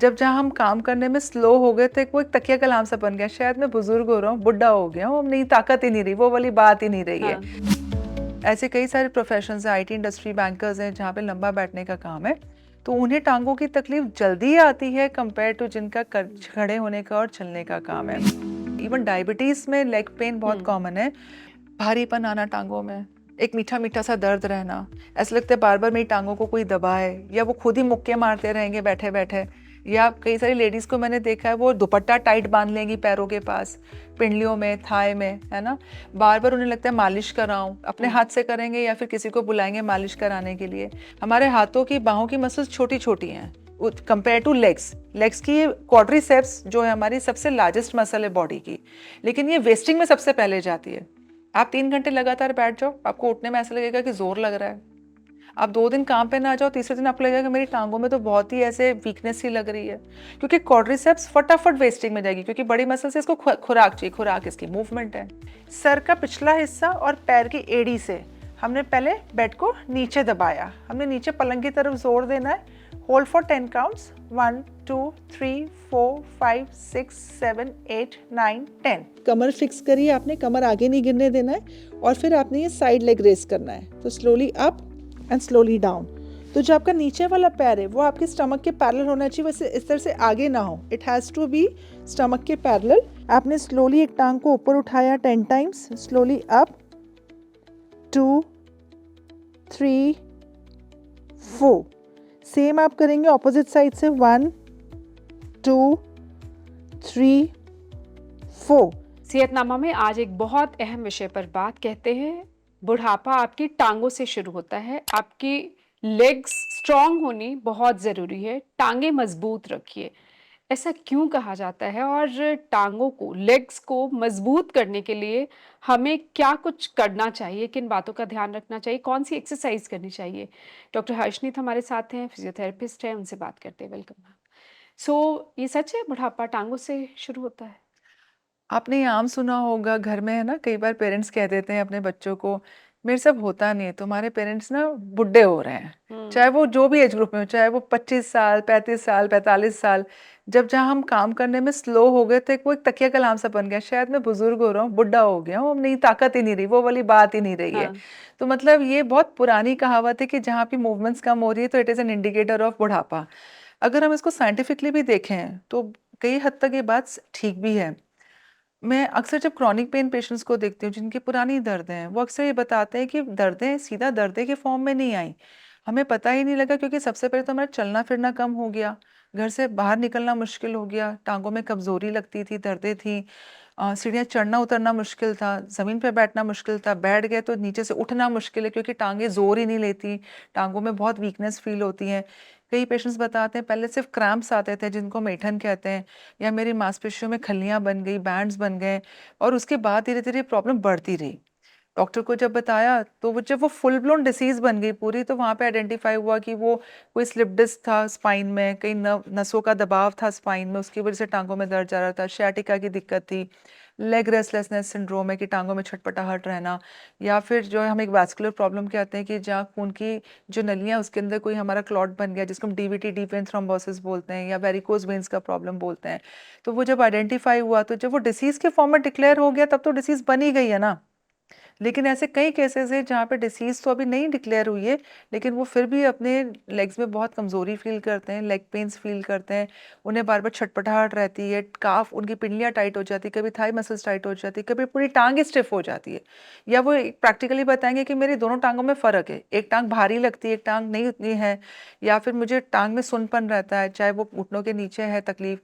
जब जहाँ हम काम करने में स्लो हो गए तो वो एक तकिया कलाम सा बन गया, शायद मैं बुजुर्ग हो रहा हूँ, बुढ़ा हो गया हूँ, अब नहीं, ताकत ही नहीं रही, वो वाली बात ही नहीं रही है। ऐसे कई सारे प्रोफेशंस हैं, आईटी इंडस्ट्री, बैंकर्स हैं, जहाँ पे लंबा बैठने का काम है, तो उन्हें टांगों की तकलीफ जल्दी आती है कंपेयर टू जिनका खड़े होने का और चलने का काम है। इवन डायबिटीज में लेग पेन बहुत कॉमन है, भारीपन आना टांगों में, एक मीठा मीठा सा दर्द रहना, ऐसा लगता है बार बार मेरी टांगों को कोई दबाए, या वो खुद ही मुक्के मारते रहेंगे बैठे बैठे। या कई सारी लेडीज़ को मैंने देखा है वो दुपट्टा टाइट बांध लेंगी पैरों के पास, पिंडलियों में, थाई में, है ना, बार बार उन्हें लगता है मालिश कराऊं, अपने हाथ से करेंगे या फिर किसी को बुलाएंगे मालिश कराने के लिए। हमारे हाथों की, बाहों की मसल्स छोटी छोटी हैं कंपेयर टू लेग्स। लेग्स की क्वाड्रिसेप्स जो है हमारी सबसे लार्जेस्ट मसल है बॉडी की, लेकिन ये वेस्टिंग में सबसे पहले जाती है। आप 3 घंटे लगातार बैठ जाओ, आपको उठने में ऐसा लगेगा कि जोर लग रहा है। आप 2 दिन काम पे ना जाओ, तीसरे दिन आपको लगेगा कि मेरी टांगों में तो बहुत ही ऐसे वीकनेस ही लग रही है, क्योंकि क्वाड्रिसेप्स फटाफट वेस्टिंग में जाएगी, क्योंकि बड़ी मसल से इसको खुराक चाहिए, खुराक इसकी मूवमेंट है। सर का पिछला हिस्सा और पैर की एड़ी से हमने पहले बेड को नीचे दबाया, हमने नीचे पलंग की तरफ जोर देना है। Hold for 10 counts, 1 2 3 4 5 6 7 8 9 10। Qamar fix करिए आपने, कमर आगे नहीं गिरने देना है, और फिर आपने ये साइड लेग रेस करना है, तो slowly up and slowly down. तो जो आपका नीचे वाला पैर है वो आपके स्टमक के पैरेलल होना चाहिए, वैसे इस तरह से आगे ना हो, it has to be stomach के पैरेलल। आपने स्लोली एक टांग को ऊपर उठाया 10 टाइम्स, स्लोली अप, 2 3 4। सेम आप करेंगे ऑपोजिट साइड से, 1 2 3 4। सेहतनामा में आज एक बहुत अहम विषय पर बात कहते हैं। बुढ़ापा आपकी टांगों से शुरू होता है। आपकी लेग्स स्ट्रांग होनी बहुत ज़रूरी है। टांगे मजबूत रखिए। ऐसा क्यों कहा जाता है, और टांगों को, लेग्स को मजबूत करने के लिए हमें क्या कुछ करना चाहिए, किन बातों का ध्यान रखना चाहिए, कौन सी एक्सरसाइज करनी चाहिए? डॉक्टर हर्षनीत हमारे साथ हैं, फिजियोथेरेपिस्ट हैं, उनसे बात करते हैं। Welcome ma'am. ये सच है बुढ़ापा टांगों से शुरू होता है? आपने ये आम सुना होगा, घर में है ना, कई बार पेरेंट्स कह देते हैं अपने बच्चों को, मेरे से अब होता नहीं है, तुम्हारे पेरेंट्स ना बुढ़े हो रहे हैं, चाहे वो जो भी एज ग्रुप में हो, चाहे वो 25 साल, 35 साल, 45 साल। जब जहाँ हम काम करने में स्लो हो गए थे, वो एक तकिया कलाम सा बन गया, शायद मैं बुजुर्ग हो रहा हूँ, बुढ़ा हो गया हूँ, अब नहीं, ताकत ही नहीं रही, वो वाली बात ही नहीं रही है। तो मतलब ये बहुत पुरानी कहावत है कि जहाँ भी मूवमेंट्स कम हो रही है तो it is an indicator of बुढ़ापा। अगर हम इसको साइंटिफिकली भी देखें तो कई हद तक ये बात ठीक भी है। मैं अक्सर जब क्रॉनिक पेन पेशेंट्स को देखती हूँ जिनकी पुरानी दर्द हैं, वो अक्सर ये बताते हैं कि दर्दें सीधा दर्दे के फॉर्म में नहीं आई, हमें पता ही नहीं लगा, क्योंकि सबसे पहले तो हमारा चलना फिरना कम हो गया, घर से बाहर निकलना मुश्किल हो गया, टांगों में कमज़ोरी लगती थी, दर्दें थी, सीढ़ियाँ चढ़ना उतरना मुश्किल था, ज़मीन पे बैठना मुश्किल था, बैठ गए तो नीचे से उठना मुश्किल है, क्योंकि टांगें ज़ोर ही नहीं लेती, टांगों में बहुत वीकनेस फील होती है। कई पेशेंट्स बताते हैं पहले सिर्फ क्रैम्प्स आते थे जिनको हम ऐंठन कहते हैं, या मेरी मांसपेशियों में खल्लियाँ बन गई, बैंड्स बन गए, और उसके बाद धीरे धीरे प्रॉब्लम बढ़ती रही। डॉक्टर को जब बताया तो वो, जब वो फुल ब्लोन डिसीज़ बन गई पूरी, तो वहाँ पे आइडेंटिफाई हुआ कि वो कोई स्लिप डिस्क था स्पाइन में, कई नसों का दबाव था स्पाइन में, उसकी वजह से टांगों में दर्द जा रहा था, sciatica की दिक्कत थी, लेग रेस्टलेसनेस सिंड्रोम है कि टांगों में छटपटाहट रहना, या फिर जो है हम एक वैस्कुलर प्रॉब्लम कहते हैं कि जहाँ खून की जो नलियाँ उसके अंदर कोई हमारा क्लॉट बन गया, जिसको हम डीवीटी, डीप वेन थ्रोम्बोसिस बोलते हैं, या वेरिकोज वेन्स का प्रॉब्लम बोलते हैं। तो वो जब आइडेंटिफाई हुआ, तो जब वो डिसीज़ के फॉर्म में डिक्लेयर हो गया तब तो डिसीज़ बन ही गई है ना। लेकिन ऐसे कई केसेस हैं जहाँ पे डिसीज़ तो अभी नहीं डिक्लेयर हुई है, लेकिन वो फिर भी अपने लेग्स में बहुत कमज़ोरी फ़ील करते हैं, लेग पेन्स फ़ील करते हैं, उन्हें बार बार छटपटाहट रहती है, काफ उनकी पिंडलियाँ टाइट हो जाती है, कभी थाई मसल्स टाइट हो जाती है, कभी पूरी टांग ही स्टिफ हो जाती है, या वो प्रैक्टिकली बताएंगे कि मेरी दोनों टांगों में फ़र्क है, एक टांग भारी लगती है, एक टांग नहीं उतनी है, या फिर मुझे टांग में सुनपन रहता है, चाहे वो घुटनों के नीचे है तकलीफ।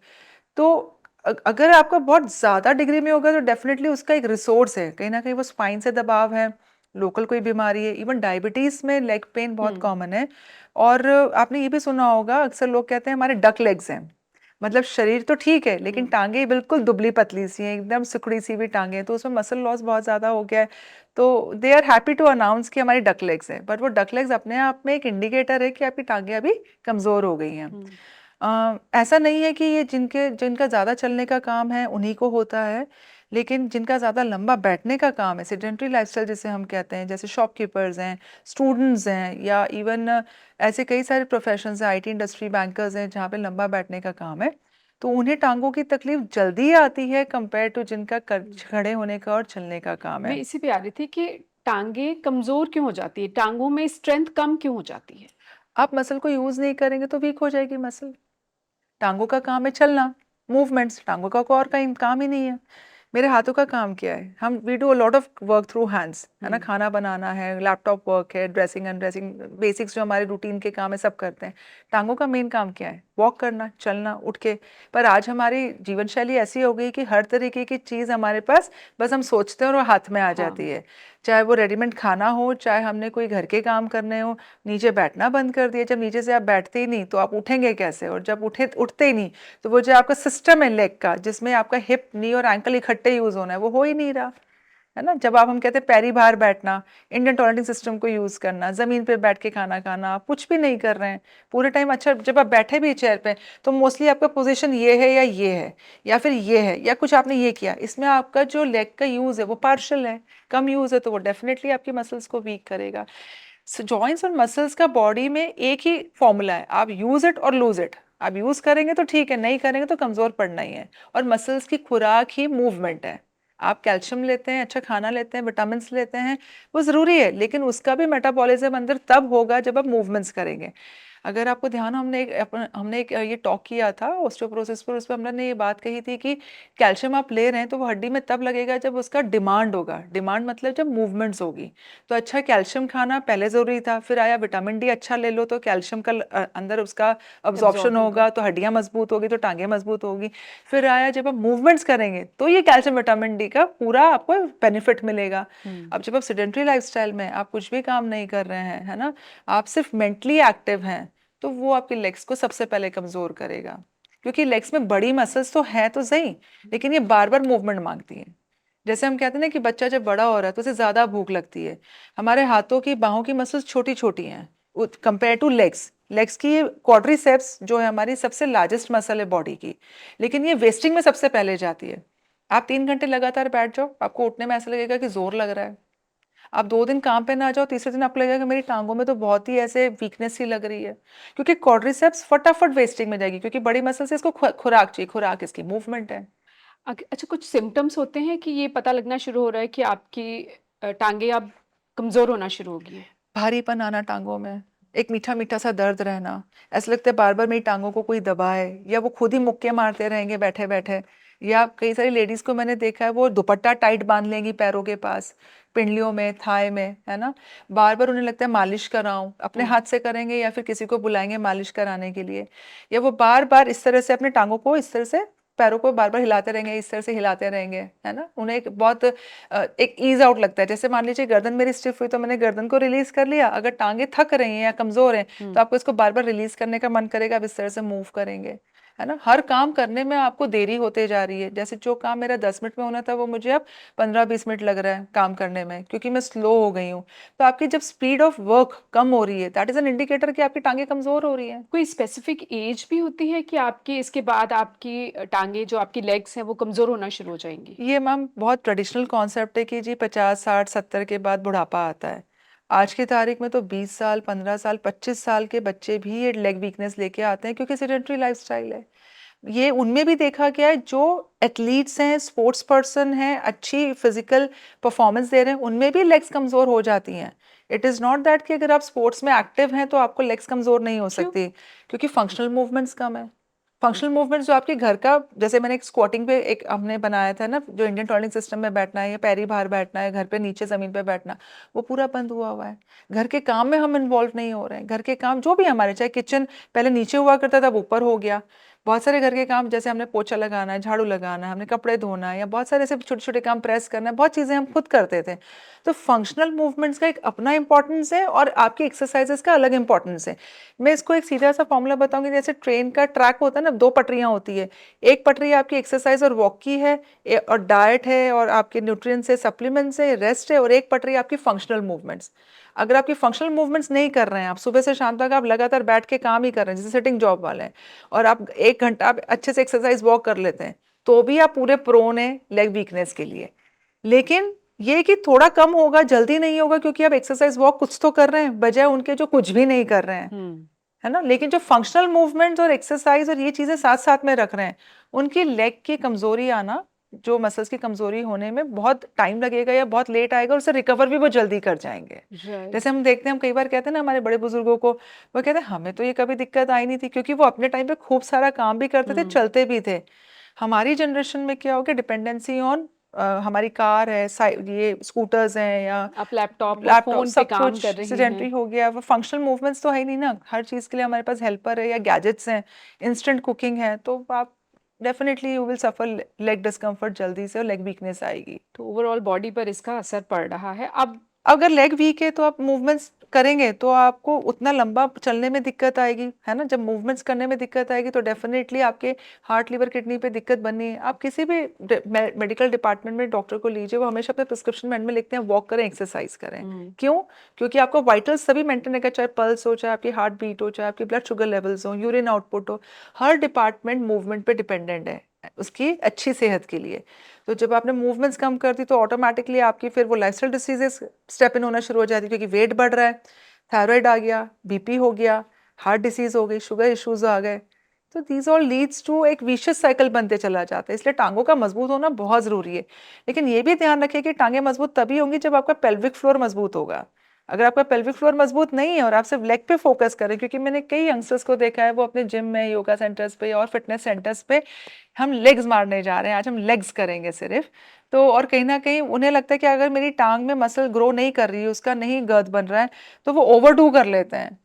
तो अगर आपका बहुत ज़्यादा डिग्री में होगा तो डेफिनेटली उसका एक रिसोर्स है, कहीं ना कहीं वो स्पाइन से दबाव है, लोकल कोई बीमारी है, इवन डायबिटीज़ में लेग पेन बहुत कॉमन है। और आपने ये भी सुना होगा, अक्सर लोग कहते हैं हमारे डक लेग्स हैं, मतलब शरीर तो ठीक है लेकिन टांगे बिल्कुल दुबली पतली सी हैं, एकदम सिकुड़ी सी भी टांगे, तो उसमें मसल लॉस बहुत ज़्यादा हो गया है। तो they are happy to announce कि हमारी डक लेग्स हैं, बट वो डक लेग्स अपने आप में एक इंडिकेटर है कि आपकी टांगे अभी कमज़ोर हो गई हैं। ऐसा नहीं है कि ये जिनका ज़्यादा चलने का काम है उन्हीं को होता है, लेकिन जिनका ज़्यादा लंबा बैठने का काम है, सेडेंटरी लाइफस्टाइल जिसे हम कहते हैं, जैसे शॉपकीपर्स हैं, स्टूडेंट्स हैं, या इवन ऐसे कई सारे प्रोफेशंस हैं, आईटी इंडस्ट्री, बैंकर्स हैं, जहाँ पे लंबा बैठने का काम है, तो उन्हें टांगों की तकलीफ जल्दी आती है कंपेयर टू जिनका खड़े होने का और चलने का काम मैं है। इसी पे आ रही थी कि टांगे कमजोर क्यों हो जाती है, टांगों में स्ट्रेंथ कम क्यों हो जाती है? आप मसल को यूज नहीं करेंगे तो वीक हो जाएगी मसल। टांगों का काम है चलना, मूवमेंट्स, टांगों का कोई और का काम ही नहीं है। मेरे हाथों का काम क्या है, हम we do a lot of work through hands, है ना, खाना बनाना है, लैपटॉप वर्क है, ड्रेसिंग अनड्रेसिंग, बेसिक्स जो हमारे रूटीन के काम है सब करते हैं। टांगों का मेन काम क्या है, वॉक करना, चलना, उठ के। पर आज हमारी जीवन शैली ऐसी हो गई कि हर तरीके की चीज़ हमारे पास, बस हम सोचते हैं और वो हाथ में आ जाती है। चाहे वो रेडीमेड खाना हो, चाहे हमने कोई घर के काम करने हो, नीचे बैठना बंद कर दिया। जब नीचे से आप बैठते ही नहीं तो आप उठेंगे कैसे, और जब उठते ही नहीं तो वो जो आपका सिस्टम है लेग का, जिसमें आपका हिप, नी और एंकल इकट्ठे यूज होना है, वो हो ही नहीं रहा, है ना। जब हम कहते हैं पैरी बाहर बैठना, इंडियन टॉयलेटिंग सिस्टम को यूज करना, जमीन पे बैठ के खाना खाना, आप कुछ भी नहीं कर रहे हैं पूरे टाइम। अच्छा, जब आप बैठे भी चेयर पे तो मोस्टली आपका पोजीशन ये है या ये है या फिर ये है, या कुछ आपने ये किया, इसमें आपका जो लेग का यूज है वो पार्शल है, कम यूज है, तो वो डेफिनेटली आपकी मसल्स को वीक करेगा। जॉइंट्स और मसल्स का बॉडी में एक ही फॉर्मूला है, आप यूज इट और लूज इट। आप यूज करेंगे तो ठीक है, नहीं करेंगे तो कमजोर पड़ना ही है। और मसल्स की खुराक ही मूवमेंट है। आप कैल्शियम लेते हैं, अच्छा खाना लेते हैं, विटामिन लेते हैं, वो ज़रूरी है, लेकिन उसका भी मेटाबॉलिज्म अंदर तब होगा जब आप मूवमेंट्स करेंगे। अगर आपको ध्यान हो, हमने एक ये टॉक किया था ऑस्टियोपोरोसिस पर, उस पर हमने ये बात कही थी कि कैल्शियम आप ले रहे हैं तो वो हड्डी में तब लगेगा जब उसका डिमांड होगा। डिमांड मतलब जब मूवमेंट्स होगी। तो अच्छा कैल्शियम खाना पहले ज़रूरी था, फिर आया विटामिन डी अच्छा ले लो तो कैल्शियम का अंदर उसका अब्जॉर्प्शन एब्जॉर्ब होगा। होगा, तो हड्डियां मजबूत होगी, तो टांगें मजबूत होगी। फिर आया जब आप मूवमेंट्स करेंगे तो ये कैल्शियम विटामिन डी का पूरा आपको बेनिफिट मिलेगा। अब जब आप सेडेंटरी लाइफस्टाइल में आप कुछ भी काम नहीं कर रहे हैं, है ना, आप सिर्फ मेंटली एक्टिव हैं, तो वो आपके लेग्स को सबसे पहले कमजोर करेगा। क्योंकि लेग्स में बड़ी मसल्स तो है तो सही, लेकिन ये बार बार मूवमेंट मांगती है। जैसे हम कहते हैं ना कि बच्चा जब बड़ा हो रहा है तो उसे ज्यादा भूख लगती है। हमारे हाथों की, बाहों की मसल्स छोटी छोटी हैं कंपेयर टू लेग्स। लेग्स की क्वाड्रिसेप्स जो है हमारी सबसे लार्जेस्ट मसल है बॉडी की, लेकिन ये वेस्टिंग में सबसे पहले जाती है। आप 3 घंटे लगातार बैठ जाओ, आपको उठने में ऐसा लगेगा कि जोर लग रहा है। आप 2 दिन काम पे ना जाओ, तीसरे दिन आपको लगेगा कि मेरी टांगों में तो बहुत ही ऐसे वीकनेस सी लग रही है, क्योंकि क्वाड्रिसेप्स फटाफट वेस्टिंग में जाएगी, क्योंकि बड़ी मसल से इसको खुराक चाहिए, खुराक इसकी मूवमेंट है। अच्छा, कुछ सिम्टम्स होते हैं कि ये पता लगना शुरू हो रहा है कि आपकी टांगे अब कमजोर होना शुरू होगी है? भारीपन आना टांगों में, एक मीठा मीठा सा दर्द रहना, ऐसा लगता है बार बार मेरी टांगों को कोई दबाए, या वो खुद ही मुक्के मारते रहेंगे बैठे बैठे। या कई सारी लेडीज को मैंने देखा है वो दुपट्टा टाइट बांध लेंगी पैरों के पास, पिंडलियों में, थाई में, है ना। बार बार उन्हें लगता है मालिश कराऊं, अपने हाथ से करेंगे या फिर किसी को बुलाएंगे मालिश कराने के लिए। या वो बार बार इस तरह से अपने टांगों को इस तरह से, पैरों को बार बार हिलाते रहेंगे, इस तरह से हिलाते रहेंगे, है ना। उन्हें एक बहुत एक ईज आउट लगता है। जैसे मान लीजिए गर्दन मेरी स्टिफ हुई तो मैंने गर्दन को रिलीज कर लिया। अगर टांगे थक रही हैं या कमजोर हैं तो आपको इसको बार बार रिलीज करने का मन करेगा, आप इस तरह से मूव करेंगे, है ना। हर काम करने में आपको देरी होते जा रही है। जैसे जो काम मेरा 10 मिनट में होना था वो मुझे अब 15-20 मिनट लग रहा है काम करने में, क्योंकि मैं स्लो हो गई हूँ। तो आपकी जब स्पीड ऑफ वर्क कम हो रही है, दैट इज एन इंडिकेटर कि आपकी टांगे कमजोर हो रही है। कोई स्पेसिफिक एज भी होती है कि आपकी इसके बाद आपकी टांगे, जो आपकी लेग्स हैं, वो कमजोर होना शुरू हो जाएंगी? ये मैम बहुत ट्रेडिशनल कॉन्सेप्ट है कि जी 50, 60, 70 के बाद बुढ़ापा आता है। आज की तारीख में तो 20 साल, 15 साल, 25 साल के बच्चे भी ये लेग वीकनेस लेके आते हैं, क्योंकि सेडेंटरी लाइफस्टाइल है। ये उनमें भी देखा गया है, जो एथलीट्स हैं, स्पोर्ट्स पर्सन हैं, अच्छी फिजिकल परफॉर्मेंस दे रहे हैं, उनमें भी लेग्स कमजोर हो जाती हैं। इट इज़ नॉट दैट कि अगर आप स्पोर्ट्स में एक्टिव हैं तो आपको लेग्स कमजोर नहीं हो क्यों? सकती, क्योंकि फंक्शनल मूवमेंट्स कम है। फंक्शनल मूवमेंट्स जो आपके घर का, जैसे मैंने एक स्क्वाटिंग पे एक हमने बनाया था ना, जो इंडियन टॉयलेटिंग सिस्टम में बैठना है, या पैरी बाहर बैठना है, घर पे नीचे जमीन पे बैठना, वो पूरा बंद हुआ हुआ है। घर के काम में हम इन्वॉल्व नहीं हो रहे हैं। घर के काम जो भी हमारे, चाहे किचन पहले नीचे हुआ करता था, अब ऊपर हो गया। बहुत सारे घर के काम, जैसे हमने पोछा लगाना है, झाड़ू लगाना है, हमने कपड़े धोना है, या बहुत सारे ऐसे छोटे छोटे काम, प्रेस करना है, बहुत चीज़ें हम खुद करते थे। तो फंक्शनल मूवमेंट्स का एक अपना इंपॉर्टेंस है और आपकी एक्सरसाइजेस का अलग इंपॉर्टेंस है। मैं इसको एक सीधा सा फॉर्मूला बताऊंगी। जैसे ट्रेन का ट्रैक होता है ना, 2 पटरियां होती है। एक पटरी आपकी एक्सरसाइज और वॉक की है, और डाइट है, और आपके न्यूट्रिएंट्स है, सप्लीमेंट्स है, रेस्ट है, और एक पटरी आपकी फंक्शनल मूवमेंट्स। अगर आपकी फंक्शनल मूवमेंट्स नहीं कर रहे हैं, आप सुबह से शाम तक आप लगातार बैठ के काम ही कर रहे हैं, जैसे सिटिंग जॉब वाले हैं, और आप 1 घंटा आप अच्छे से एक्सरसाइज वॉक कर लेते हैं, तो भी आप पूरे प्रोन है लेग वीकनेस के लिए। लेकिन ये कि थोड़ा कम होगा, जल्दी नहीं होगा, क्योंकि आप एक्सरसाइज वॉक कुछ तो कर रहे हैं बजाय उनके जो कुछ भी नहीं कर रहे हैं, है ना। लेकिन जो फंक्शनल मूवमेंट्स और एक्सरसाइज और ये चीजें साथ साथ में रख रहे हैं, उनकी लेग की कमजोरी आना, जो मसल्स की कमजोरी होने में बहुत टाइम लगेगा या बहुत लेट आएगा, और उससे रिकवर भी वो जल्दी कर जाएंगे। जैसे हम देखते हैं, हम कई बार कहते हैं ना हमारे बड़े बुजुर्गों को, वो कहते हैं हमें तो ये कभी दिक्कत आई नहीं थी, क्योंकि वो अपने टाइम पे खूब सारा काम भी करते थे, चलते भी थे। हमारी जनरेशन में क्या हो गया, डिपेंडेंसी ऑन हमारी कार है, ये स्कूटर्स हैं, या आप लैपटॉप और लैपटॉप, फोन पे सब काम कर कुछ रही सेडेंटरी हैं। हो गया। वो फंक्शनल मूवमेंट्स तो है ही नहीं ना, हर चीज़ के लिए हमारे पास हेल्पर है या गैजेट्स हैं, इंस्टेंट कुकिंग है, तो आप definitely you will suffer leg discomfort जल्दी से, और लेग वीकनेस आएगी। तो ओवरऑल बॉडी पर इसका असर पड़ रहा है। अब अगर लेग वीक है तो आप मूवमेंट्स करेंगे तो आपको उतना लंबा चलने में दिक्कत आएगी, है ना। जब मूवमेंट्स करने में दिक्कत आएगी तो डेफिनेटली आपके हार्ट लिवर किडनी पे दिक्कत बननी है। आप किसी भी मेडिकल डिपार्टमेंट में डॉक्टर को लीजिए, वो हमेशा अपने प्रिस्क्रिप्शन में लिखते हैं वॉक करें, एक्सरसाइज करें। क्यों? क्योंकि आपको वाइटल्स सभी मेंटेन रहेगा, चाहे पल्स हो, चाहे आपकी हार्ट बीट हो, चाहे आपकी ब्लड शुगर लेवल्स हो, यूरिन आउटपुट हो, हर डिपार्टमेंट मूवमेंट पे डिपेंडेंट है उसकी अच्छी सेहत के लिए। तो जब आपने मूवमेंट्स कम कर दी तो ऑटोमेटिकली आपकी फिर वो लाइफस्टाइल डिसीजेस स्टेप इन होना शुरू हो जाती है, क्योंकि वेट बढ़ रहा है, थायराइड आ गया, बीपी हो गया, हार्ट डिसीज हो गई, शुगर इश्यूज आ गए। तो दीज ऑल लीड्स टू एक विशियस साइकिल बनते चला जाता है। इसलिए टांगों का मजबूत होना बहुत ज़रूरी है। लेकिन ये भी ध्यान रखिए कि टांगें मजबूत तभी होंगी जब आपका पेल्विक फ्लोर मजबूत होगा। अगर आपका पेल्विक फ्लोर मजबूत नहीं है और आप सिर्फ लेग पे फोकस करें, क्योंकि मैंने कई यंगस्टर्स को देखा है, वो अपने जिम में, योगा सेंटर्स पे और फिटनेस सेंटर्स पे हम लेग्स मारने जा रहे हैं, आज हम लेग्स करेंगे सिर्फ। तो और कहीं ना कहीं उन्हें लगता है कि अगर मेरी टांग में मसल ग्रो नहीं कर रही है, उसका नहीं गर्द बन रहा है, तो वो ओवरडू कर लेते हैं।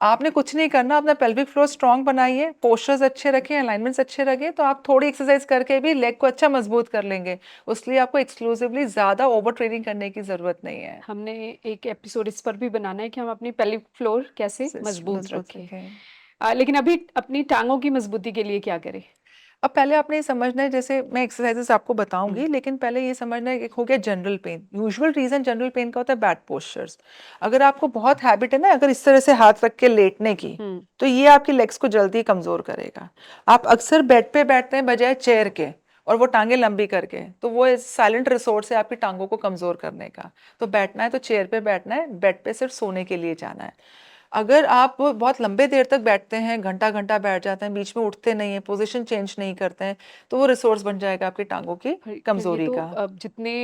आपने कुछ नहीं करना, अपना पेल्विक फ्लोर स्ट्रांग बनाइए, पोस्चर्स अच्छे रखें, अलाइनमेंट्स अच्छे रखें, तो आप थोड़ी एक्सरसाइज करके भी लेग को अच्छा मजबूत कर लेंगे। उसके लिए आपको एक्सक्लूसिवली ज़्यादा ओवर ट्रेनिंग करने की ज़रूरत नहीं है। हमने एक एपिसोड इस पर भी बनाना है कि हम अपनी पेल्विक फ्लोर कैसे मजबूत मजबूत रखें। रखें। लेकिन अभी अपनी टांगों की मजबूती के लिए क्या करें? अब पहले आपने ये समझना है, जैसे मैं एक्सरसाइजेस आपको बताऊंगी, लेकिन पहले ये समझना है, एक हो गया general pain. Usual reason general pain का होता है बैड पोस्चर्स। अगर आपको बहुत हैबिट है ना अगर इस तरह से हाथ रख के लेटने की, तो ये आपकी लेग्स को जल्दी कमजोर करेगा। आप अक्सर बेड पे बैठते हैं बजाय चेयर के, और वो टांगे लंबी करके, तो वो साइलेंट रिसोर्स है आपकी टांगों को कमजोर करने का। तो बैठना है तो चेयर पे बैठना है, बेड पे सिर्फ सोने के लिए जाना है। अगर आप बहुत लंबे देर तक बैठते हैं, घंटा घंटा बैठ जाते हैं, बीच में उठते नहीं हैं, पोजीशन चेंज नहीं करते हैं, तो वो रिसोर्स बन जाएगा आपकी टांगों की फिर ये कमजोरी तो का। जितने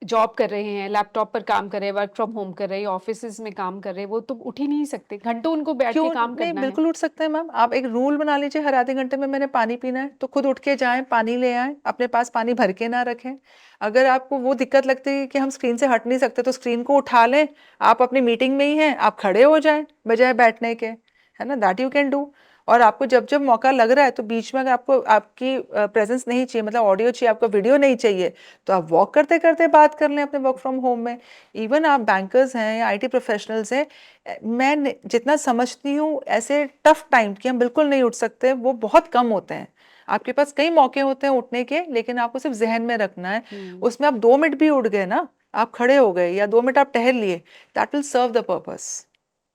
जॉब कर रहे हैं, लैपटॉप पर काम कर रहे हैं, वर्क फ्रॉम होम कर रहे हैं, ऑफिसेज में काम कर रहे हैं, वो तो उठ ही नहीं सकते, घंटों उनको बैठ के क्यों काम नहीं, करना है। बिल्कुल उठ सकते हैं मैम। आप एक रूल बना लीजिए, हर आधे घंटे में मैंने पानी पीना है, तो खुद उठ के जाएं, पानी ले आएं, अपने पास पानी भर के ना रखें। अगर आपको वो दिक्कत लगती है कि हम स्क्रीन से हट नहीं सकते, तो स्क्रीन को उठा लें, आप अपनी मीटिंग में ही हैं, आप खड़े हो जाएं बजाय बैठने के, है ना। That you can do. और आपको जब जब मौका लग रहा है, तो बीच में अगर आपको आपकी प्रेजेंस नहीं चाहिए, मतलब ऑडियो चाहिए, आपको वीडियो नहीं चाहिए, तो आप वॉक करते करते बात कर लें अपने वर्क फ्रॉम होम में। इवन आप बैंकर्स हैं या आईटी प्रोफेशनल्स हैं, मैं जितना समझती हूँ ऐसे टफ टाइम कि हम बिल्कुल नहीं उठ सकते, वो बहुत कम होते हैं। आपके पास कई मौके होते हैं उठने के, लेकिन आपको सिर्फ जहन में रखना है। उसमें आप 2 मिनट भी उठ गए ना, आप खड़े हो गए या 2 मिनट आप टहल लिए, that will serve the purpose.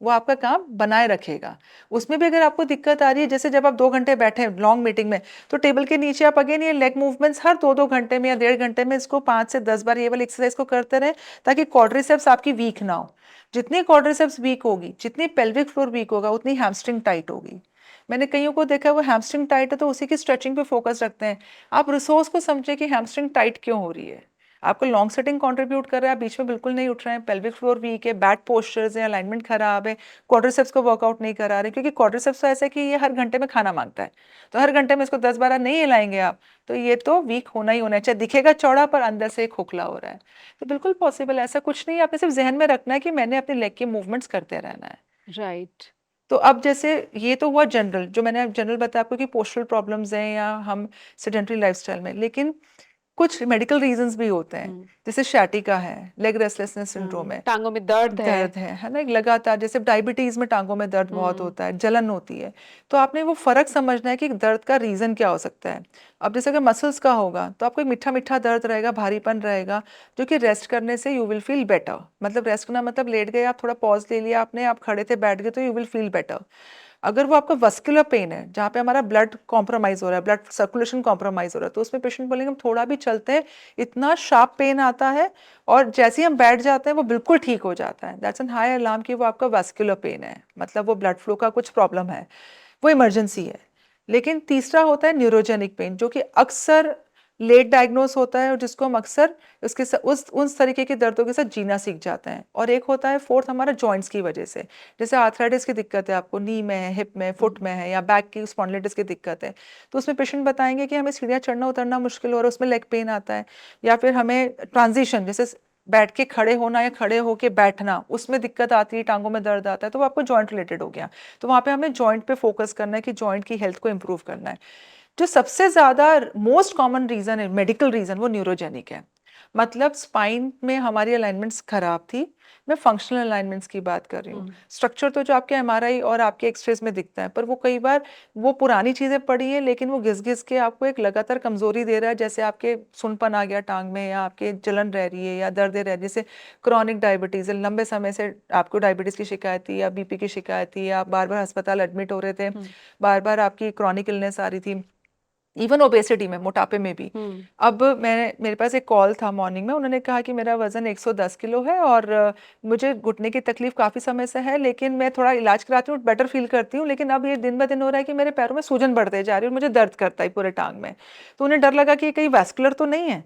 वो आपका काम बनाए रखेगा। उसमें भी अगर आपको दिक्कत आ रही है, जैसे जब आप 2 घंटे बैठे हैं लॉन्ग मीटिंग में, तो टेबल के नीचे आप अगेन ये लेग मूवमेंट्स हर 2-2 घंटे में या 1.5 घंटे में इसको 5 से 10 बार ये वाली एक्सरसाइज को करते रहें, ताकि क्वाड्रिसेप्स आपकी वीक ना हो। जितनी क्वाड्रिसेप्स वीक होगी, जितनी पेल्विक फ्लोर वीक होगा, उतनी हैमस्ट्रिंग टाइट होगी। मैंने कईयों को देखा है वो हैमस्ट्रिंग टाइट है तो उसी की स्ट्रेचिंग पे फोकस रखते हैं। आप रिसोर्स को समझे कि हैमस्ट्रिंग टाइट क्यों हो रही है। आपको लॉन्ग सेटिंग कंट्रीब्यूट कर रहा है, आप बीच में बिल्कुल नहीं उठ रहे हैं, पेल्विक फ्लोर वीक है, बैक पोस्चर्स है, अलाइनमेंट खराब है, क्वाड्रिसेप्स को वर्कआउट नहीं करा रहे, क्योंकि क्वाड्रिसेप्स तो ऐसा है कि ये हर घंटे में खाना मांगता है, तो हर घंटे में इसको 10 बार नहीं हिलाएंगे आप, तो ये तो वीक होना ही होना है। चाहे दिखेगा चौड़ा पर अंदर से खोखला हो रहा है, तो बिल्कुल पॉसिबल, ऐसा कुछ नहीं है। आपने सिर्फ जहन में रखना है कि मैंने अपने लेग के मूवमेंट्स करते रहना है। राइट। तो अब जैसे ये तो हुआ जनरल, जो मैंने जनरल बताया आपको कि पोस्चरल प्रॉब्लम्स हैं या हम सेडेंटरी लाइफस्टाइल में, लेकिन कुछ मेडिकल रीजंस भी होते हैं। जैसे शैटिका है, लेग रेस्टलेसनेस सिंड्रोम है, टांगों में दर्द है ना, एक लगातार, जैसे डायबिटीज में टांगों में दर्द बहुत होता है, जलन होती है, तो आपने वो फर्क समझना है कि दर्द का रीजन क्या हो सकता है। अब जैसे अगर मसल्स का होगा तो आपको एक मीठा मीठा दर्द रहेगा, भारीपन रहेगा, जो कि रेस्ट करने से यू विल फील बेटर। मतलब रेस्ट करना मतलब लेट गए आप, थोड़ा पॉज ले लिया आपने, आप खड़े थे बैठ गए, तो यू विल फील बेटर। अगर वो आपका वस्कुलर पेन है जहाँ पे हमारा ब्लड कॉम्प्रोमाइज हो रहा है, ब्लड सर्कुलेशन कॉम्प्रोमाइज हो रहा है, तो उसमें पेशेंट बोलेंगे हम थोड़ा भी चलते हैं इतना शार्प पेन आता है, और जैसे ही हम बैठ जाते हैं वो बिल्कुल ठीक हो जाता है। दैट्स एन हाई अलार्म कि वो आपका वस्कुलर पेन है, मतलब वो ब्लड फ्लो का कुछ प्रॉब्लम है, वो इमरजेंसी है। लेकिन तीसरा होता है न्यूरोजेनिक पेन, जो कि अक्सर लेट डायग्नोस होता है और जिसको हम अक्सर उस तरीके के दर्दों के साथ जीना सीख जाते हैं। और एक होता है फोर्थ हमारा जॉइंट्स की वजह से, जैसे आर्थराइटिस की दिक्कत है आपको, नी में है, हिप में, फुट में है, या बैक की स्पॉन्डिलाइटिस की दिक्कत है, तो उसमें पेशेंट बताएंगे कि हमें सीढ़ियाँ चढ़ना उतरना मुश्किल हो रहा है, उसमें लेग पेन आता है, या फिर हमें ट्रांजिशन जैसे बैठ के खड़े होना या खड़े होके बैठना उसमें दिक्कत आती है, टांगों में दर्द आता है, तो वो आपको जॉइंट रिलेटेड हो गया। तो वहाँ पे हमें जॉइंट पे फोकस करना है कि जॉइंट की हेल्थ को इंप्रूव करना है। जो सबसे ज्यादा मोस्ट कॉमन रीजन है, मेडिकल रीजन, वो न्यूरोजेनिक है। मतलब स्पाइन में हमारी अलाइनमेंट्स खराब थी, मैं फंक्शनल अलाइनमेंट्स की बात कर रही हूँ। स्ट्रक्चर तो जो आपके एमआरआई और आपके एक्सरेज में दिखता है, पर वो कई बार वो पुरानी चीजें पड़ी हैं, लेकिन वो घिस घिस के आपको एक लगातार कमजोरी दे रहा है, जैसे आपके सुनपन आ गया टांग में, या आपके जलन रह रही है, या दर्द रह रही है, जैसे क्रॉनिक डायबिटीज है, लंबे समय से आपको डायबिटीज की शिकायत थी या बीपी की शिकायत थी, या आप बार बार अस्पताल एडमिट हो रहे थे, बार बार आपकी क्रॉनिक इलनेस आ रही थी, इवन ओबेसिटी में, मोटापे में भी। अब मेरे पास एक कॉल था मॉर्निंग में, उन्होंने कहा कि मेरा वजन 110 किलो है और मुझे घुटने की तकलीफ काफ़ी समय से है, लेकिन मैं थोड़ा इलाज कराती हूँ, बेटर फील करती हूँ, लेकिन अब ये दिन ब दिन हो रहा है कि मेरे पैरों में सूजन बढ़ते जा रही है और मुझे दर्द करता है पूरे टांग में। तो उन्हें डर लगा कि कहीं वैस्कुलर तो नहीं है।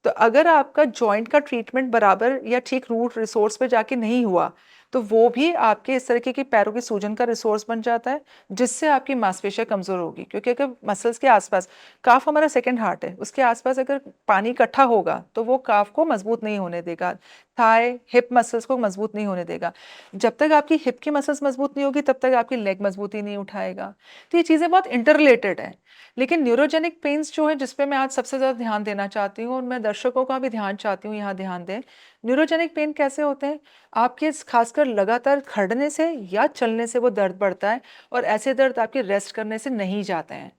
तो अगर आपका जॉइंट का ट्रीटमेंट बराबर या ठीक रूट रिसोर्स पे जाके नहीं हुआ, तो वो भी आपके इस तरीके की पैरों की सूजन का रिसोर्स बन जाता है, जिससे आपकी मांसपेशियां कमजोर होगी। क्योंकि अगर मसल्स के आसपास, काफ हमारा सेकंड हार्ट है, उसके आसपास अगर पानी इकट्ठा होगा तो वो काफ को मजबूत नहीं होने देगा, थाई हिप मसल्स को मजबूत नहीं होने देगा। जब तक आपकी हिप की मसल्स मजबूत नहीं होगी तब तक आपकी लेग मजबूती नहीं उठाएगा। तो ये चीज़ें बहुत इंटररिलेटेड है। लेकिन न्यूरोजेनिक पेन्स जो है, जिसपे मैं आज सबसे ज़्यादा ध्यान देना चाहती हूँ, और मैं दर्शकों का भी ध्यान चाहती हूँ यहाँ ध्यान दें। न्यूरोजेनिक पेन कैसे होते हैं? आपके खासकर लगातार खड़ने से या चलने से वो दर्द बढ़ता है, और ऐसे दर्द आपके रेस्ट करने से नहीं जाते हैं,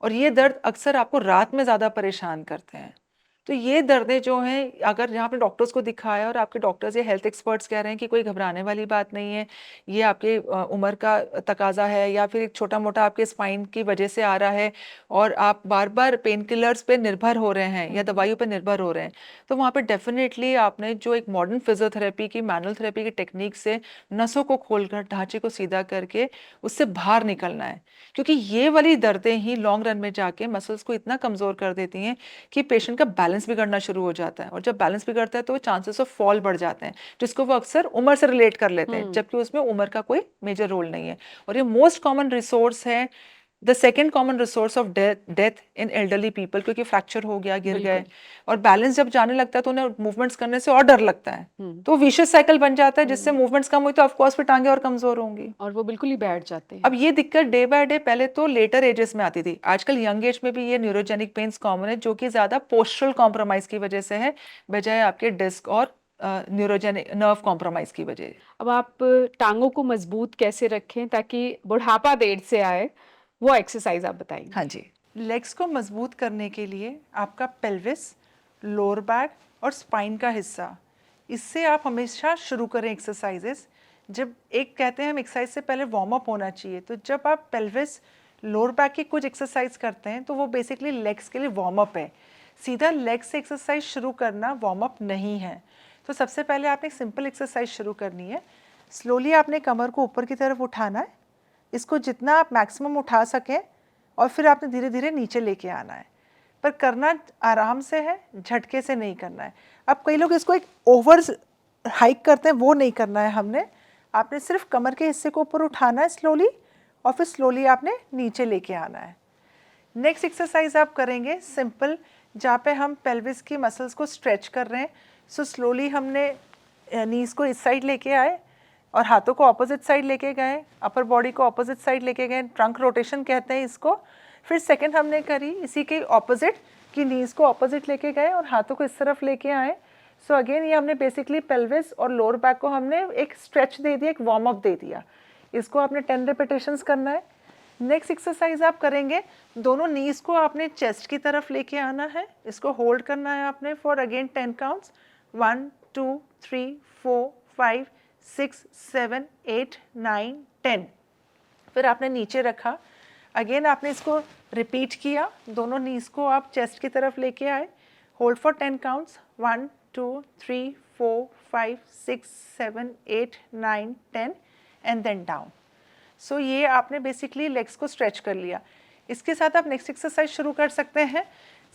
और ये दर्द अक्सर आपको रात में ज़्यादा परेशान करते हैं। तो ये दर्दें जो हैं, अगर जहाँ पे डॉक्टर्स को दिखाया और आपके डॉक्टर्स या हेल्थ एक्सपर्ट्स कह रहे हैं कि कोई घबराने वाली बात नहीं है, ये आपके उम्र का तकाजा है, या फिर एक छोटा मोटा आपके स्पाइन की वजह से आ रहा है, और आप बार बार पेन किलर्स पे निर्भर हो रहे हैं या दवाइयों पे निर्भर हो रहे हैं, तो वहाँ पे डेफिनेटली आपने जो एक मॉडर्न फिजियोथेरेपी की, मैनुअल थेरेपी की टेक्निक से नसों को खोलकर, ढांचे को सीधा करके उससे बाहर निकलना है। क्योंकि ये वाली दर्दें ही लॉन्ग रन में जाके मसल्स को इतना कमजोर कर देती हैं कि पेशेंट का बैलेंस बिगड़ना शुरू हो जाता है, और जब बैलेंस बिगड़ता है तो चांसेस ऑफ फॉल बढ़ जाते हैं, जिसको वो अक्सर उम्र से रिलेट कर लेते हैं, जबकि उसमें उम्र का कोई मेजर रोल नहीं है। और ये मोस्ट कॉमन रिसोर्स है, the second common resource of death in elderly people, क्योंकि फ्रैक्चर हो गया, गिर गए, और बैलेंस जब जाने लगता है तो उन्हें मूवमेंट्स करने से और डर लगता है, तो विशियस साइकिल बन जाता है, जिससे मूवमेंट्स कम हुई तो ऑफकोर्स फिर टांगे और कमजोर होंगी, और वो बिल्कुल ही बैठ जाते हैं। अब ये दिक्कत डे बाय डे, पहले तो लेटर एजेस में आती थी, आजकल यंग एज में भी ये न्यूरोजेनिक पेन्स कॉमन है, जो कि ज्यादा पोस्चरल कॉम्प्रोमाइज की वजह से है, बजाय आपके डिस्क और न्यूरोजेनिक नर्व कॉम्प्रोमाइज की वजह। अब आप टांगों को मजबूत कैसे रखें ताकि बुढ़ापा देर से आए, वो एक्सरसाइज आप बताइए। हाँ जी, लेग्स को मजबूत करने के लिए आपका पेल्विस, लोअर बैक और स्पाइन का हिस्सा, इससे आप हमेशा शुरू करें एक्सरसाइजेस। जब एक कहते हैं हम एक्सरसाइज से पहले वार्म अप होना चाहिए, तो जब आप पेल्विस, लोअर बैक की कुछ एक्सरसाइज करते हैं तो वो बेसिकली लेग्स के लिए वार्म अप है। सीधा लेग से एक्सरसाइज शुरू करना वार्म अप नहीं है। तो सबसे पहले आपने एक सिंपल एक्सरसाइज शुरू करनी है। स्लोली आपने कमर को ऊपर की तरफ उठाना है, इसको जितना आप मैक्सिमम उठा सकें, और फिर आपने धीरे धीरे नीचे लेके आना है, पर करना आराम से है, झटके से नहीं करना है। अब कई लोग इसको एक ओवर हाइक करते हैं, वो नहीं करना है हमने। आपने सिर्फ कमर के हिस्से को ऊपर उठाना है स्लोली, और फिर स्लोली आपने नीचे लेके आना है। नेक्स्ट एक्सरसाइज आप करेंगे सिंपल, जहाँ पे हम पेल्विस की मसल्स को स्ट्रेच कर रहे हैं। सो स्लोली हमने नीज को इस साइड लेके आए और हाथों को ऑपोजिट साइड लेके गए, अपर बॉडी को ऑपोजिट साइड लेके गए, ट्रंक रोटेशन कहते हैं इसको। फिर सेकंड हमने करी इसी के ऑपोजिट, कि नीज को ऑपोजिट लेके गए और हाथों को इस तरफ लेके आए। सो अगेन ये हमने बेसिकली पेल्विस और लोअर बैक को हमने एक स्ट्रेच दे दिया, एक वार्म अप दे दिया। इसको आपने 10 रिपीटेशंस करना है। नेक्स्ट एक्सरसाइज आप करेंगे, दोनों नीज को आपने चेस्ट की तरफ लेके आना है, इसको होल्ड करना है आपने फॉर अगेन 10 काउंट्स, 1 2 3 4 5 6 7 8 9 10। फिर आपने नीचे रखा, अगेन आपने इसको रिपीट किया, दोनों नीज को आप चेस्ट की तरफ लेके आए, hold for 10 counts, 1 2 3 4 5 6 7 8 9 10 and then down. सो ये आपने बेसिकली लेग्स को स्ट्रेच कर लिया। इसके साथ आप नेक्स्ट एक्सरसाइज शुरू कर सकते हैं,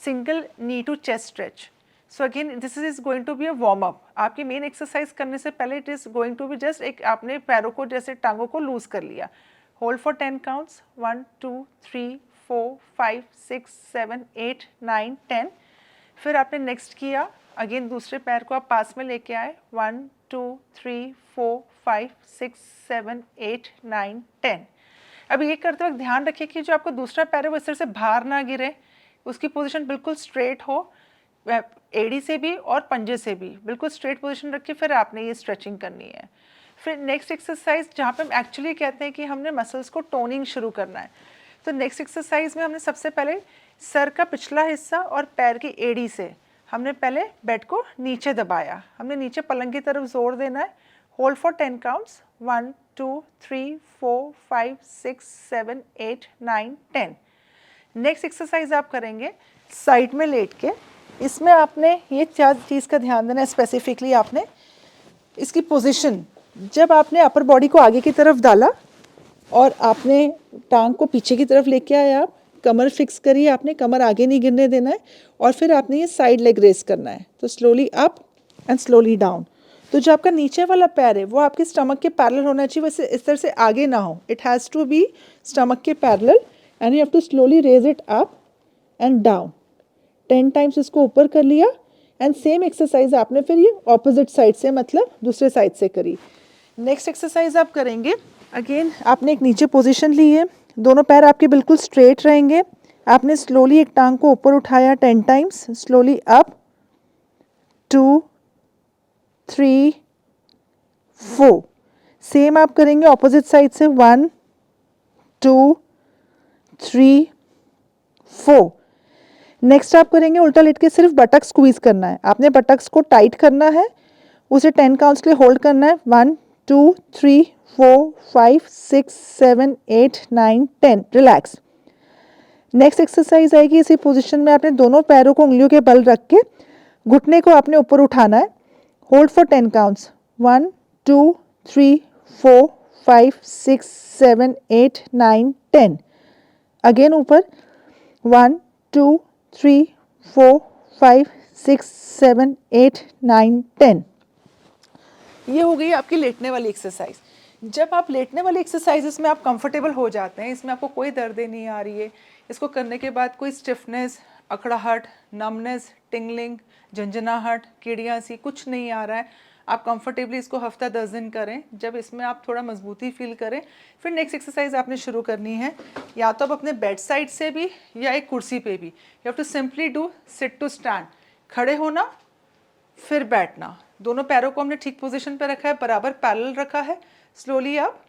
single knee to chest stretch. So again this is going to be a warm up. आपकी मेन एक्सरसाइज करने से पहले it is going to be just एक आपने पैरों को जैसे टांगों को लूज कर लिया। Hold for 10 counts, 1 2 3 4 5 6 7 8 9 10। फिर आपने नेक्स्ट किया, अगेन दूसरे पैर को आप पास में लेके आए, 1 2 3 4 5 6 7 8 9 10। अब ये करते वक्त ध्यान रखिए कि जो आपका दूसरा पैर है वो इस तरह से बाहर ना गिरे, उसकी पोजीशन बिल्कुल स्ट्रेट हो, एड़ी से भी और पंजे से भी बिल्कुल स्ट्रेट पोजीशन रखिए। फिर आपने ये स्ट्रेचिंग करनी है। फिर नेक्स्ट एक्सरसाइज जहाँ पे हम एक्चुअली कहते हैं कि हमने मसल्स को टोनिंग शुरू करना है, तो नेक्स्ट एक्सरसाइज में हमने सबसे पहले सर का पिछला हिस्सा और पैर की एड़ी से हमने पहले बेड को नीचे दबाया, हमने नीचे पलंग की तरफ जोर देना है। Hold for 10 counts, 1 2 3 4 5 6 7 8 9 10। Next exercise आप करेंगे साइड में लेट के, इसमें आपने ये चार चीज़ का ध्यान देना है स्पेसिफिकली। आपने इसकी पोजीशन, जब आपने अपर बॉडी को आगे की तरफ डाला और आपने टांग को पीछे की तरफ लेके आए, आप कमर फिक्स करिए, आपने कमर आगे नहीं गिरने देना है, और फिर आपने ये साइड लेग रेस करना है। तो slowly up and slowly down. तो जो आपका नीचे वाला पैर है वो आपके स्टमक के पैरेलल होना चाहिए, वैसे इस तरह से आगे ना हो, it has to be stomach के parallel and you have to slowly raise it up and down. 10 times इसको ऊपर कर लिया एंड सेम एक्सरसाइज आपने फिर ये ऑपोजिट साइड से, मतलब दूसरे साइड से करी। नेक्स्ट एक्सरसाइज आप करेंगे, अगेन आपने एक नीचे पोजीशन ली है, दोनों पैर आपके बिल्कुल स्ट्रेट रहेंगे, आपने स्लोली एक टांग को ऊपर उठाया 10 टाइम्स, स्लोली अप, 2 3 4। सेम आप करेंगे ऑपोजिट साइड से, 1 2 3 4। नेक्स्ट आप करेंगे उल्टा लेट के सिर्फ बटक स्क्वीज करना है, आपने बटक्स को टाइट करना है, उसे 10 काउंट्स के लिए होल्ड करना है, 1 2 3 4 5 6 7 8 9 10। रिलैक्स। नेक्स्ट एक्सरसाइज आएगी इसी पोजीशन में, आपने दोनों पैरों को उंगलियों के बल रख के घुटने को आपने ऊपर उठाना है। Hold for 10 counts, 1 2 3 4 5 6 7 8 9 10। अगेन ऊपर, 1 2 3 4 5 6 7 8 9 10। ये हो गई आपकी लेटने वाली एक्सरसाइज। जब आप लेटने वाली एक्सरसाइजेस में आप कंफर्टेबल हो जाते हैं, इसमें आपको कोई दर्द नहीं आ रही है, इसको करने के बाद कोई स्टिफनेस, अकड़ाहट, नमनेस, टिंगलिंग, झंझनाहट, कीड़ियाँ सी कुछ नहीं आ रहा है, आप कंफर्टेबली इसको हफ्ता 10 दिन करें। जब इसमें आप थोड़ा मजबूती फील करें, फिर नेक्स्ट एक्सरसाइज आपने शुरू करनी है, या तो आप अपने बेड साइड से भी या एक कुर्सी पे भी। You have to simply do sit to stand, खड़े होना फिर बैठना, दोनों पैरों को हमने ठीक पोजीशन पे रखा है, बराबर पैरेलल रखा है, स्लोली अप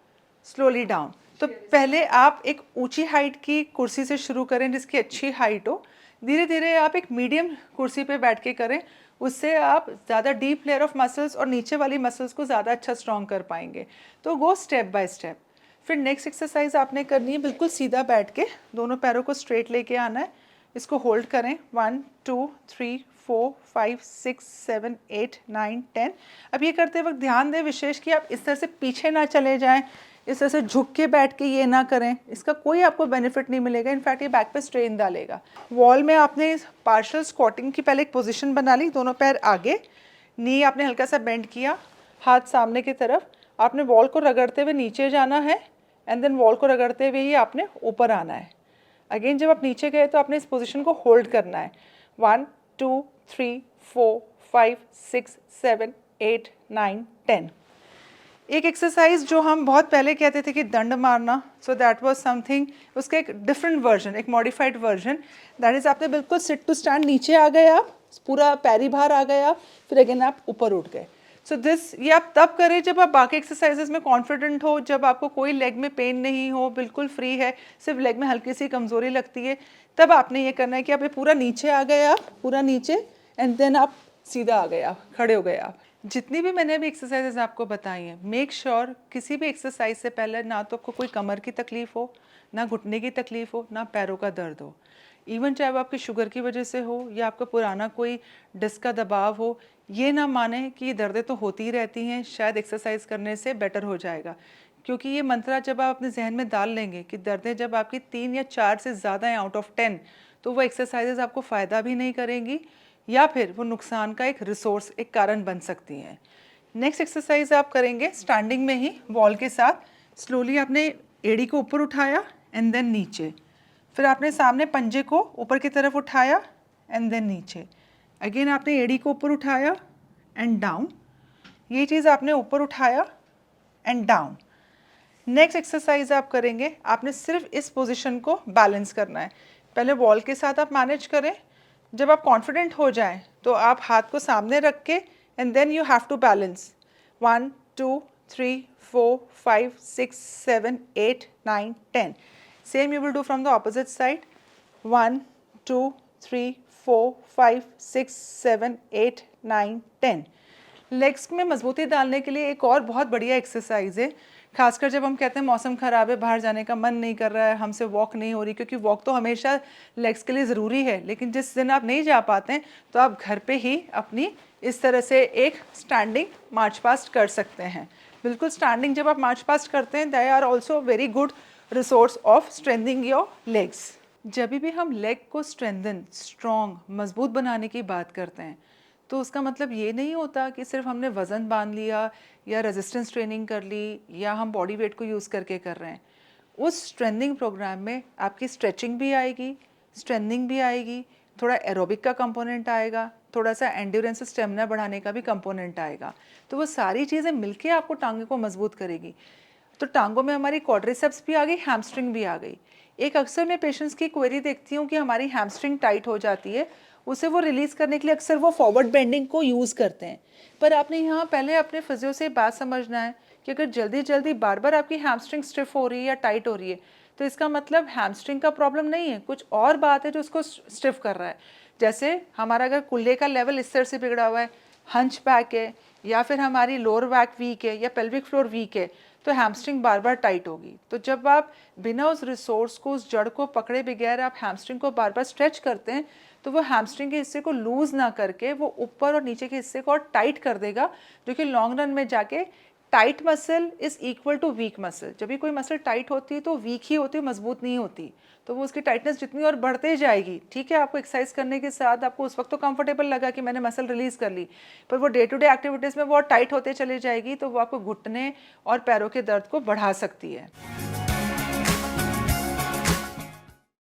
स्लोली डाउन। तो पहले आप एक ऊंची हाइट की कुर्सी से शुरू करें जिसकी अच्छी हाइट हो, धीरे धीरे आप एक मीडियम कुर्सी पे बैठ के करें, उससे आप ज़्यादा डीप लेयर ऑफ मसल्स और नीचे वाली मसल्स को ज़्यादा अच्छा स्ट्रॉन्ग कर पाएंगे। तो गो स्टेप बाय स्टेप। फिर नेक्स्ट एक्सरसाइज आपने करनी है बिल्कुल सीधा बैठ के, दोनों पैरों को स्ट्रेट लेके आना है, इसको होल्ड करें, 1 2 3 4 5 6 7 8 9 10। अब ये करते वक्त ध्यान दें विशेष कि आप इस तरह से पीछे ना चले जाएं, इस तरह से झुक के बैठ के ये ना करें, इसका कोई आपको बेनिफिट नहीं मिलेगा, इनफैक्ट ये बैक पे स्ट्रेन डालेगा। वॉल में आपने पार्शियल स्क्वाटिंग की पहले एक पोजीशन बना ली, दोनों पैर आगे, नी आपने हल्का सा बेंड किया, हाथ सामने की तरफ, आपने वॉल को रगड़ते हुए नीचे जाना है एंड देन वॉल को रगड़ते हुए ही आपने ऊपर आना है। अगेन जब आप नीचे गए तो आपने इस पोजीशन को होल्ड करना है, 1 2 3 4 5 6 7 8 9 10। एक एक्सरसाइज जो हम बहुत पहले कहते थे कि दंड मारना, सो दैट वाज समथिंग, उसका एक डिफरेंट वर्जन, एक मॉडिफाइड वर्जन, दैट इज आपने बिल्कुल सिट टू स्टैंड नीचे आ गए, आप पूरा पैरी बाहर आ गए आप, फिर अगेन आप ऊपर उठ गए। सो दिस ये आप तब करें जब आप बाकी एक्सरसाइजेस में कॉन्फिडेंट हो, जब आपको कोई लेग में पेन नहीं हो, बिल्कुल फ्री है, सिर्फ लेग में हल्की सी कमज़ोरी लगती है, तब आपने ये करना है कि आप ये पूरा नीचे आ गए, आप पूरा नीचे, एंड देन आप सीधा आ गए, आप खड़े हो गए आप। जितनी भी मैंने अभी एक्सरसाइजेज आपको बताई हैं, मेक श्योर किसी भी एक्सरसाइज से पहले ना तो आपको कोई कमर की तकलीफ हो, ना घुटने की तकलीफ हो, ना पैरों का दर्द हो। इवन चाहे वो आपकी शुगर की वजह से हो या आपका पुराना कोई डिस्क का दबाव हो, ये ना माने कि ये दर्दें तो होती ही रहती हैं, शायद एक्सरसाइज करने से बेटर हो जाएगा। क्योंकि ये मंत्रा जब आप अपने जहन में डाल लेंगे कि दर्दें जब आपकी 3 या 4 से ज़्यादा हैं आउट ऑफ 10, तो वो एक्सरसाइजेज आपको फ़ायदा भी नहीं करेंगी या फिर वो नुकसान का एक रिसोर्स, एक कारण बन सकती हैं। नेक्स्ट एक्सरसाइज आप करेंगे स्टैंडिंग में ही वॉल के साथ। स्लोली आपने एड़ी को ऊपर उठाया एंड देन नीचे, फिर आपने सामने पंजे को ऊपर की तरफ उठाया एंड देन नीचे, अगेन आपने एड़ी को ऊपर उठाया एंड डाउन, ये चीज़ आपने ऊपर उठाया एंड डाउन। नेक्स्ट एक्सरसाइज आप करेंगे, आपने सिर्फ इस पोजीशन को बैलेंस करना है। पहले वॉल के साथ आप मैनेज करें, जब आप कॉन्फिडेंट हो जाएं तो आप हाथ को सामने रख के and then you have to balance 1 2 3 4 5 6 7 8 9 10। Same you will do from the opposite side, 1 2 3 4 5 6 7 8 9 10। Legs में मजबूती डालने के लिए एक और बहुत बढ़िया एक्सरसाइज है, खासकर जब हम कहते हैं मौसम ख़राब है, बाहर जाने का मन नहीं कर रहा है, हमसे वॉक नहीं हो रही, क्योंकि वॉक तो हमेशा लेग्स के लिए ज़रूरी है, लेकिन जिस दिन आप नहीं जा पाते हैं तो आप घर पे ही अपनी इस तरह से एक स्टैंडिंग मार्च पास्ट कर सकते हैं। बिल्कुल स्टैंडिंग जब आप मार्च पास्ट करते हैं, they are also very good resource of strengthening your legs. जब भी हम लेग को स्ट्रेंथन, स्ट्रॉन्ग, मजबूत बनाने की बात करते हैं तो उसका मतलब ये नहीं होता कि सिर्फ हमने वज़न बांध लिया या रेजिस्टेंस ट्रेनिंग कर ली या हम बॉडी वेट को यूज़ करके कर रहे हैं। उस स्ट्रेंथनिंग प्रोग्राम में आपकी स्ट्रेचिंग भी आएगी, स्ट्रेंथनिंग भी आएगी, थोड़ा एरोबिक का कंपोनेंट आएगा, थोड़ा सा एंड्योरेंस स्टेमिना बढ़ाने का भी कंपोनेंट आएगा। तो वो सारी चीज़ें मिलके आपको टांगे को मजबूत करेगी। तो टांगों में हमारी क्वाड्रिसेप्स भी आ गई, हैमस्ट्रिंग भी आ गई। एक अक्सर मैं पेशेंट्स की क्वेरी देखती हूँ कि हमारी हैमस्ट्रिंग टाइट हो जाती है, उसे वो रिलीज़ करने के लिए अक्सर वो फॉरवर्ड बेंडिंग को यूज़ करते हैं। पर आपने यहाँ पहले अपने फिजियो से बात समझना है कि अगर जल्दी जल्दी बार बार आपकी हैमस्ट्रिंग स्टिफ हो रही है या टाइट हो रही है तो इसका मतलब हैमस्ट्रिंग का प्रॉब्लम नहीं है, कुछ और बात है जो उसको स्टिफ कर रहा है। जैसे हमारा अगर कुल्ले का लेवल इस तरह से बिगड़ा हुआ है, हंच बैक है, या फिर हमारी लोअर बैक वीक है या पेल्विक फ्लोर वीक है, तो हैमस्ट्रिंग बार बार टाइट होगी। तो जब आप बिना उस रिसोर्स को, उस जड़ को पकड़े बगैर आप हैमस्ट्रिंग को बार बार स्ट्रेच करते हैं तो वो हैमस्ट्रिंग के हिस्से को लूज़ ना करके वो ऊपर और नीचे के हिस्से को और टाइट कर देगा, जो कि लॉन्ग रन में जाके tight muscle is equal to weak muscle. जब भी कोई मसल टाइट होती है तो वीक ही होती है, मजबूत नहीं होती। तो वो उसकी टाइटनेस जितनी और बढ़ते जाएगी। ठीक है, आपको एक्सरसाइज करने के साथ आपको उस वक्त तो कंफर्टेबल लगा कि मैंने मसल रिलीज़ कर ली, पर वो डे टू डे एक्टिविटीज़ में वो टाइट होते चले जाएगी तो वो आपको घुटने और पैरों के दर्द को बढ़ा सकती है।